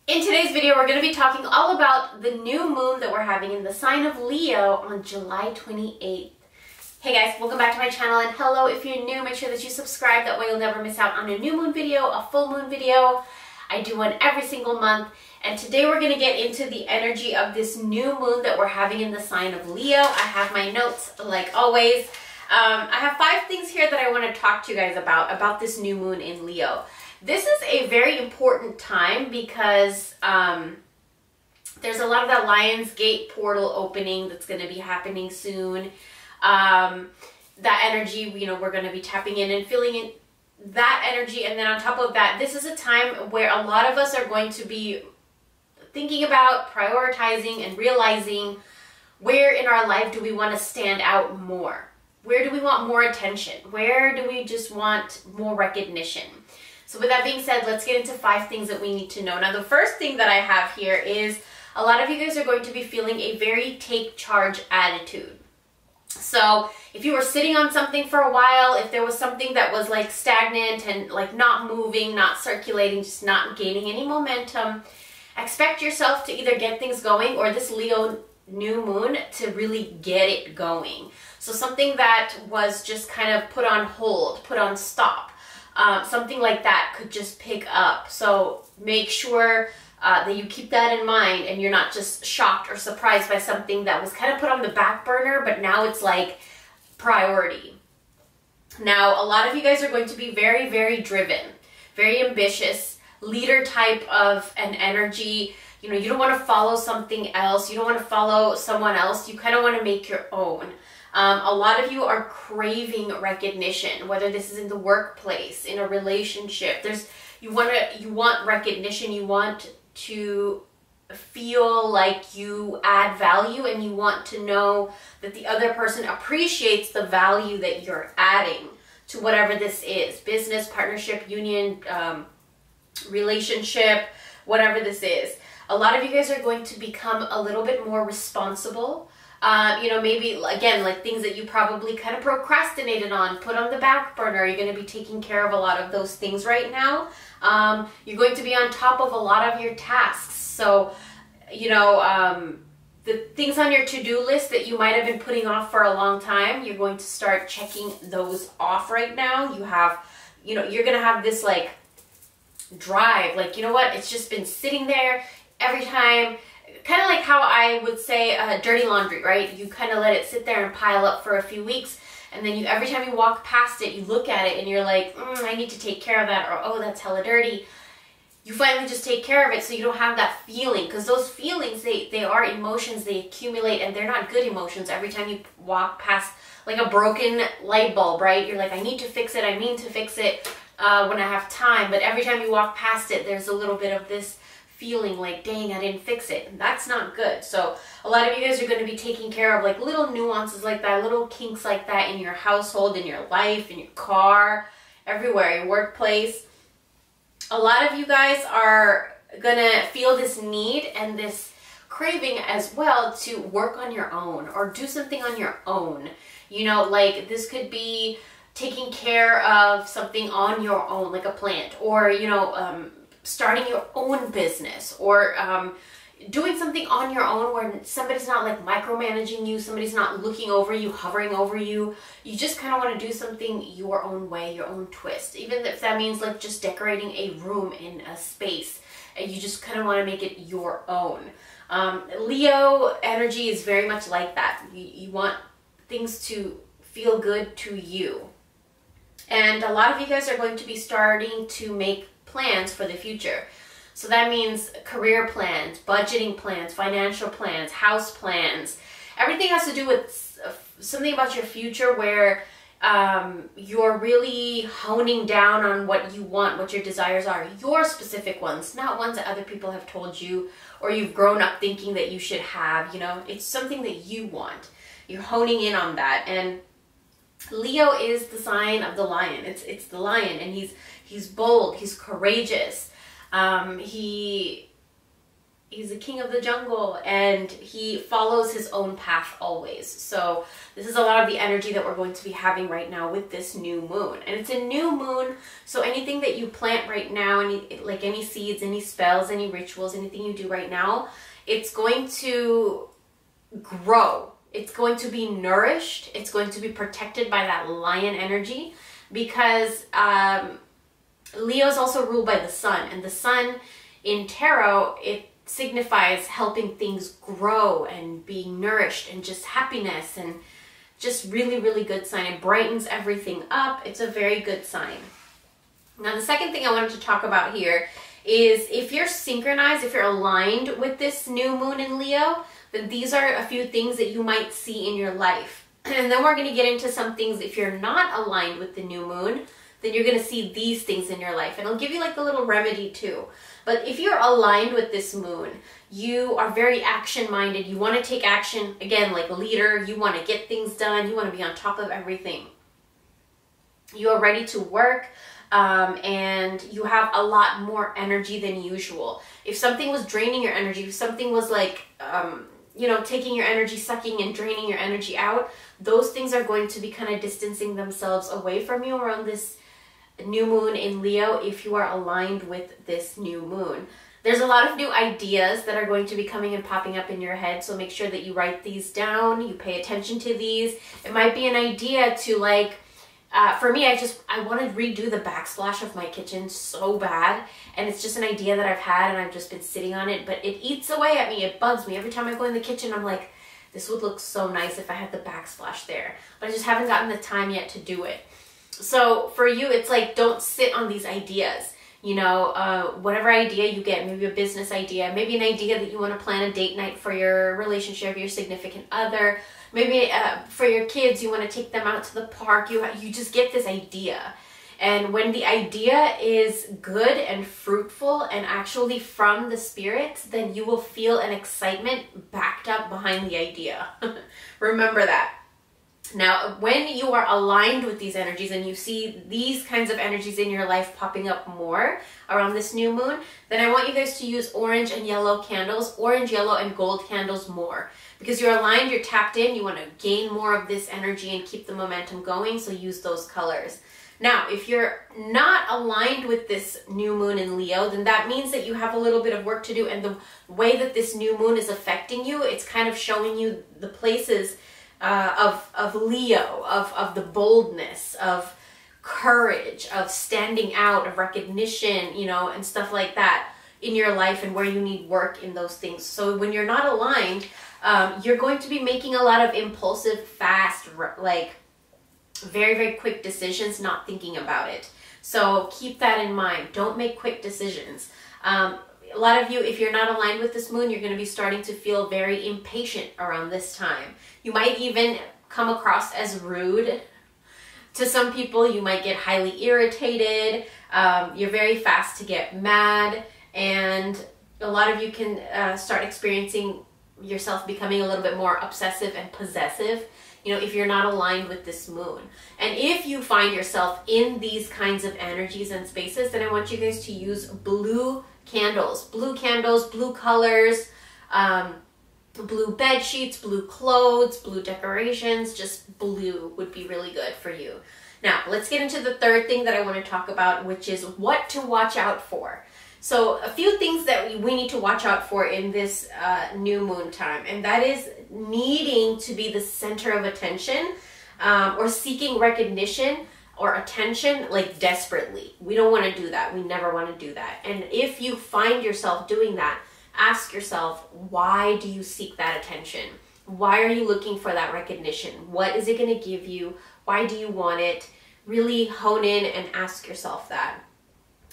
In today's video, we're going to be talking all about the new moon that we're having in the sign of Leo on July 28th. Hey guys, welcome back to my channel, and hello, if you're new, make sure that you subscribe, that way you'll never miss out on a new moon video, a full moon video. I do one every single month, and today we're going to get into the energy of this new moon that we're having in the sign of Leo. I have my notes, like always. I have 5 things here that I want to talk to you guys about this new moon in Leo. This is a very important time because there's a lot of that Lion's Gate portal opening that's going to be happening soon. That energy, you know, we're going to be tapping in and feeling in that energy. And then on top of that, this is a time where a lot of us are going to be thinking about prioritizing and realizing where in our life do we want to stand out more? Where do we want more attention? Where do we just want more recognition? So with that being said, let's get into 5 things that we need to know. Now, the first thing that I have here is a lot of you guys are going to be feeling a very take charge attitude. So if you were sitting on something for a while, if there was something that was like stagnant and like not moving, not circulating, just not gaining any momentum, expect yourself to either get things going or this Leo new moon to really get it going. So something that was just kind of put on hold, put on stop, something like that could just pick up. So make sure that you keep that in mind and you're not just shocked or surprised by something that was kind of put on the back burner, but now it's like priority. Now, a lot of you guys are going to be very, very driven, very ambitious, leader type of an energy. You know, you don't want to follow something else. You don't want to follow someone else. You kind of want to make your own. A lot of you are craving recognition, whether this is in the workplace, in a relationship. You want recognition. You want to feel like you add value, and you want to know that the other person appreciates the value that you're adding to whatever this is. Business, partnership, union, relationship, whatever this is. A lot of you guys are going to become a little bit more responsible. You know, maybe, again, like things that you probably kind of procrastinated on, put on the back burner. You're going to be taking care of a lot of those things right now. You're going to be on top of a lot of your tasks. So, you know, the things on your to-do list that you might have been putting off for a long time, you're going to start checking those off right now. You know, you're going to have this like drive, like, you know what, it's just been sitting there every time. Kind of like how I would say dirty laundry, right? You kind of let it sit there and pile up for a few weeks, and then every time you walk past it, you look at it and you're like, I need to take care of that, or oh, that's hella dirty. You finally just take care of it so you don't have that feeling, because those feelings, they are emotions, they accumulate, and they're not good emotions. Every time you walk past like a broken light bulb, right? You're like, I need to fix it, I mean to fix it when I have time, but every time you walk past it, there's a little bit of this feeling like, dang, I didn't fix it. And that's not good. So a lot of you guys are going to be taking care of like little nuances like that, little kinks like that in your household, in your life, in your car, everywhere, your workplace. A lot of you guys are going to feel this need and this craving as well to work on your own or do something on your own. You know, like this could be taking care of something on your own, like a plant, or, you know, starting your own business, or doing something on your own where somebody's not like micromanaging you, somebody's not looking over you, hovering over you. You just kind of want to do something your own way, your own twist. Even if that means like just decorating a room in a space, and you just kind of want to make it your own. Leo energy is very much like that. You want things to feel good to you. And a lot of you guys are going to be starting to make plans for the future. So that means career plans, budgeting plans, financial plans, house plans. Everything has to do with something about your future where you're really honing down on what you want, what your desires are, your specific ones, not ones that other people have told you or you've grown up thinking that you should have. You know, it's something that you want. You're honing in on that. And Leo is the sign of the lion. It's the lion, and he's bold, he's courageous. He He's the king of the jungle, and he follows his own path always. So this is a lot of the energy that we're going to be having right now with this new moon. And it's a new moon, so anything that you plant right now, any seeds, any spells, any rituals, anything you do right now, it's going to grow. It's going to be nourished. It's going to be protected by that lion energy, because Leo is also ruled by the sun, and the sun in tarot, it signifies helping things grow and being nourished and just happiness, and just really, really good sign. It brightens everything up. It's a very good sign. Now, the second thing I wanted to talk about here is if you're synchronized, if you're aligned with this new moon in Leo, then these are a few things that you might see in your life. And then we're going to get into some things. If you're not aligned with the new moon, then you're going to see these things in your life. And I'll give you like a little remedy too. But if you're aligned with this moon, you are very action-minded. You want to take action, again, like a leader. You want to get things done. You want to be on top of everything. You are ready to work, and you have a lot more energy than usual. If something was draining your energy, if something was like, taking your energy, sucking and draining your energy out, those things are going to be kind of distancing themselves away from you around this new moon in Leo if you are aligned with this new moon. There's a lot of new ideas that are going to be coming and popping up in your head, so make sure that you write these down, you pay attention to these. It might be an idea to for me, I want to redo the backsplash of my kitchen so bad, and it's just an idea that I've had and I've just been sitting on it, but it eats away at me, it bugs me. Every time I go in the kitchen, I'm like, this would look so nice if I had the backsplash there, but I just haven't gotten the time yet to do it. So for you, it's like, don't sit on these ideas. Whatever idea you get, maybe a business idea, maybe an idea that you want to plan a date night for your relationship, your significant other, maybe for your kids, you want to take them out to the park. You just get this idea. And when the idea is good and fruitful and actually from the spirit, then you will feel an excitement backed up behind the idea. Remember that. Now, when you are aligned with these energies and you see these kinds of energies in your life popping up more around this new moon, then I want you guys to use orange and yellow candles, orange, yellow, and gold candles more. Because you're aligned, you're tapped in, you want to gain more of this energy and keep the momentum going, so use those colors. Now, if you're not aligned with this new moon in Leo, then that means that you have a little bit of work to do, and the way that this new moon is affecting you, it's kind of showing you the places of Leo, of the boldness, of courage, of standing out, of recognition, and stuff like that in your life, and where you need work in those things. So when you're not aligned, you're going to be making a lot of impulsive, fast, very, very quick decisions, not thinking about it. So keep that in mind. Don't make quick decisions. A lot of you, if you're not aligned with this moon, you're going to be starting to feel very impatient around this time. You might even come across as rude to some people. You might get highly irritated. You're very fast to get mad, and a lot of you can start experiencing yourself becoming a little bit more obsessive and possessive, if you're not aligned with this moon. And if you find yourself in these kinds of energies and spaces, then I want you guys to use blue candles, blue colors, blue bed sheets, blue clothes, blue decorations. Just blue would be really good for you. Now, let's get into the third thing that I want to talk about, which is what to watch out for. So a few things that we need to watch out for in this new moon time, and that is needing to be the center of attention, or seeking recognition or attention desperately. We don't want to do that. We never want to do that. And if you find yourself doing that, ask yourself, why do you seek that attention? Why are you looking for that recognition? What is it going to give you? Why do you want it? Really hone in and ask yourself that.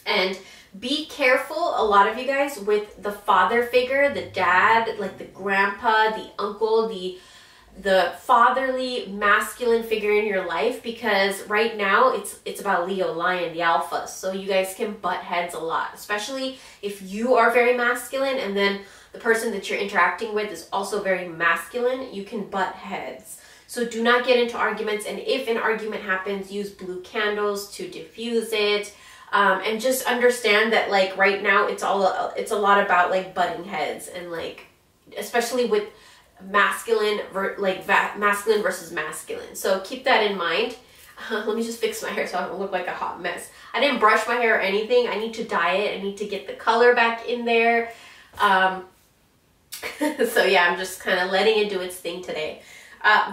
And be careful, a lot of you guys, with the father figure, the dad, the grandpa, the uncle, the fatherly masculine figure in your life, because right now it's about Leo, lion, the alpha. So you guys can butt heads a lot, especially if you are very masculine and then the person that you're interacting with is also very masculine. You can butt heads. So do not get into arguments, and if an argument happens, use blue candles to diffuse it. And just understand that like right now it's a lot about like butting heads, and like especially with masculine versus masculine. So keep that in mind. Let me just fix my hair so I don't look like a hot mess. I didn't brush my hair or anything. I need to dye it. I need to get the color back in there. So yeah, I'm just kind of letting it do its thing today.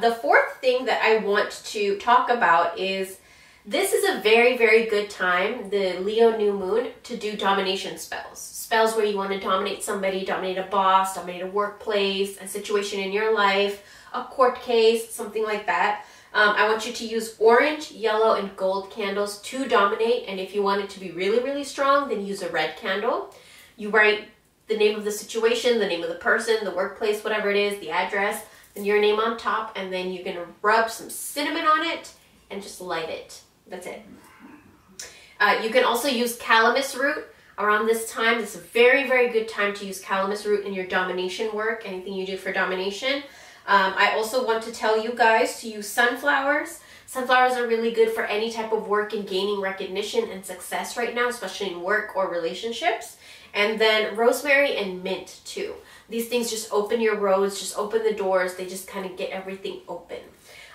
The fourth thing that I want to talk about is this is a very, very good time, the Leo new moon, to do domination spells. Spells where you want to dominate somebody, dominate a boss, dominate a workplace, a situation in your life, a court case, something like that. I want you to use orange, yellow, and gold candles to dominate. And if you want it to be really, really strong, then use a red candle. You write the name of the situation, the name of the person, the workplace, whatever it is, the address, then your name on top, and then you're going to rub some cinnamon on it and just light it. That's it. You can also use calamus root around this time. This is a very, very good time to use calamus root in your domination work, anything you do for domination. I also want to tell you guys to use sunflowers. Sunflowers are really good for any type of work and gaining recognition and success right now, especially in work or relationships. And then rosemary and mint too. These things just open your roads, just open the doors. They just kind of get everything open.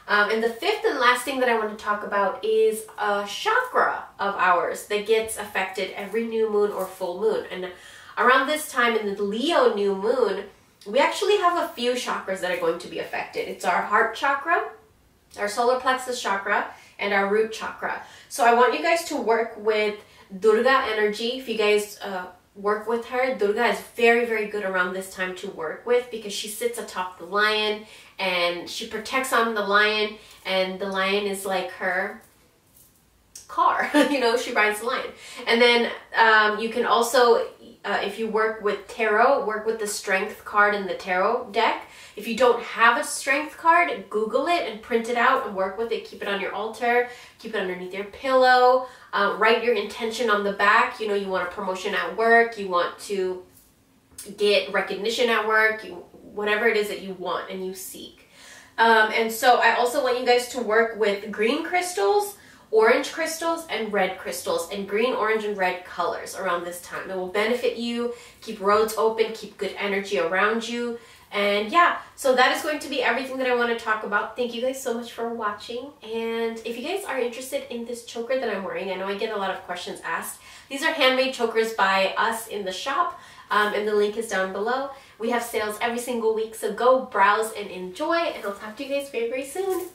And the fifth and last thing that I want to talk about is a chakra of ours that gets affected every new moon or full moon. And around this time in the Leo new moon, we actually have a few chakras that are going to be affected. It's our heart chakra, our solar plexus chakra, and our root chakra. So I want you guys to work with Durga energy. If you guys work with her, Durga is very, very good around this time to work with because she sits atop the lion and she protects on the lion, and the lion is like her car. You know, she rides the lion. And then you can also, if you work with tarot, work with the strength card in the tarot deck. If you don't have a strength card, Google it and print it out and work with it. Keep it on your altar, keep it underneath your pillow. Write your intention on the back. You know, you want a promotion at work, you want to get recognition at work, whatever it is that you want and you seek. And so I also want you guys to work with green crystals, orange crystals, and red crystals, and green, orange, and red colors around this time. It will benefit you, keep roads open, keep good energy around you. And yeah, so that is going to be everything that I want to talk about. Thank you guys so much for watching. And if you guys are interested in this choker that I'm wearing, I know I get a lot of questions asked. These are handmade chokers by us in the shop, and the link is down below. We have sales every single week, so go browse and enjoy, and I'll talk to you guys very, very soon.